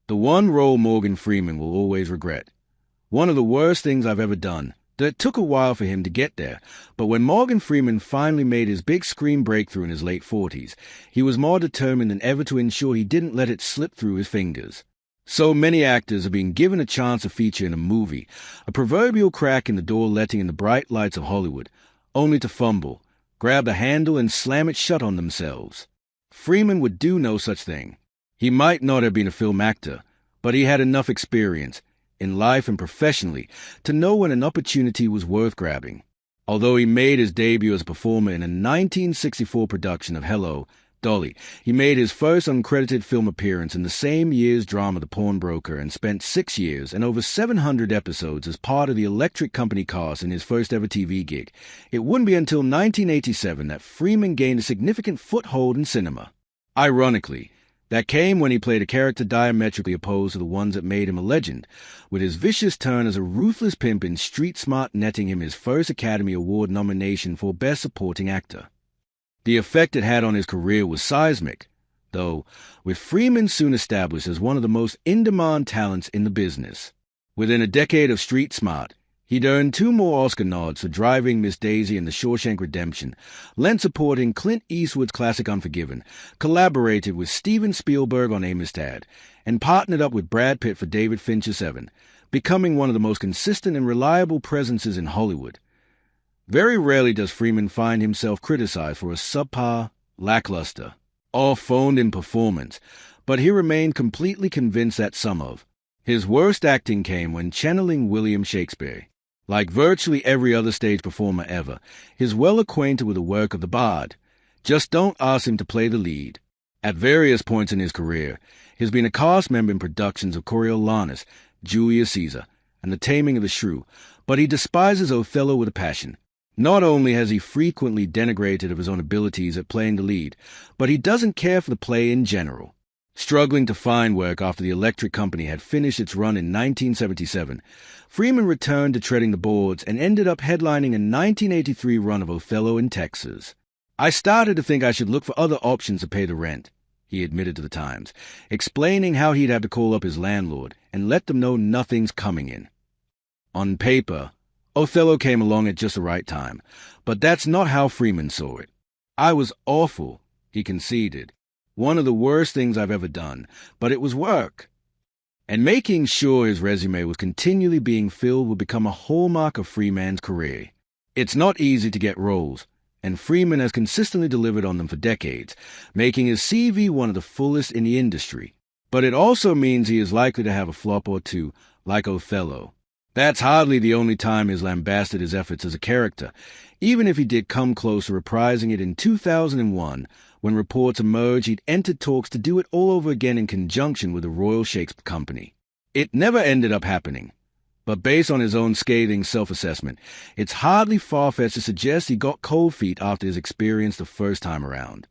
The one role Morgan Freeman will always regret. One of the worst things I've ever done. It took a while for him to get there, but when Morgan Freeman finally made his big screen breakthrough in his late 40s, he was more determined than ever to ensure he didn't let it slip through his fingers. So many actors are being given a chance to feature in a movie, a proverbial crack in the door letting in the bright lights of Hollywood, only to fumble, grab the handle and slam it shut on themselves. Freeman would do no such thing. He might not have been a film actor, but he had enough experience, in life and professionally, to know when an opportunity was worth grabbing. Although he made his debut as a performer in a 1964 production of Hello, Dolly, he made his first uncredited film appearance in the same year's drama The Pawnbroker and spent 6 years and over 700 episodes as part of the Electric Company cast in his first ever TV gig. It wouldn't be until 1987 that Freeman gained a significant foothold in cinema. Ironically, that came when he played a character diametrically opposed to the ones that made him a legend, with his vicious turn as a ruthless pimp in Street Smart netting him his first Academy Award nomination for Best Supporting Actor. The effect it had on his career was seismic, though, with Freeman soon established as one of the most in-demand talents in the business. Within a decade of Street Smart, he'd earned 2 more Oscar nods for Driving Miss Daisy and The Shawshank Redemption, lent supporting Clint Eastwood's classic Unforgiven, collaborated with Steven Spielberg on Amistad, and partnered up with Brad Pitt for David Fincher's Seven, becoming one of the most consistent and reliable presences in Hollywood. Very rarely does Freeman find himself criticized for a subpar, lackluster, or phoned-in performance, but he remained completely convinced that some of his worst acting came when channeling William Shakespeare. Like virtually every other stage performer ever, he's well acquainted with the work of the bard. Just don't ask him to play the lead. At various points in his career, he's been a cast member in productions of Coriolanus, Julius Caesar, and The Taming of the Shrew, but he despises Othello with a passion. Not only has he frequently denigrated of his own abilities at playing the lead, but he doesn't care for the play in general. Struggling to find work after the Electric Company had finished its run in 1977, Freeman returned to treading the boards and ended up headlining a 1983 run of Othello in Texas. "I started to think I should look for other options to pay the rent," he admitted to the Times, explaining how he'd have to call up his landlord and let them know nothing's coming in. On paper, Othello came along at just the right time, but that's not how Freeman saw it. "I was awful," he conceded. "One of the worst things I've ever done, but it was work." And making sure his resume was continually being filled would become a hallmark of Freeman's career. It's not easy to get roles, and Freeman has consistently delivered on them for decades, making his CV one of the fullest in the industry. But it also means he is likely to have a flop or two, like Othello. That's hardly the only time he's lambasted his efforts as a character, even if he did come close to reprising it in 2001, when reports emerged he'd entered talks to do it all over again in conjunction with the Royal Shakespeare Company. It never ended up happening, but based on his own scathing self-assessment, it's hardly far-fetched to suggest he got cold feet after his experience the first time around.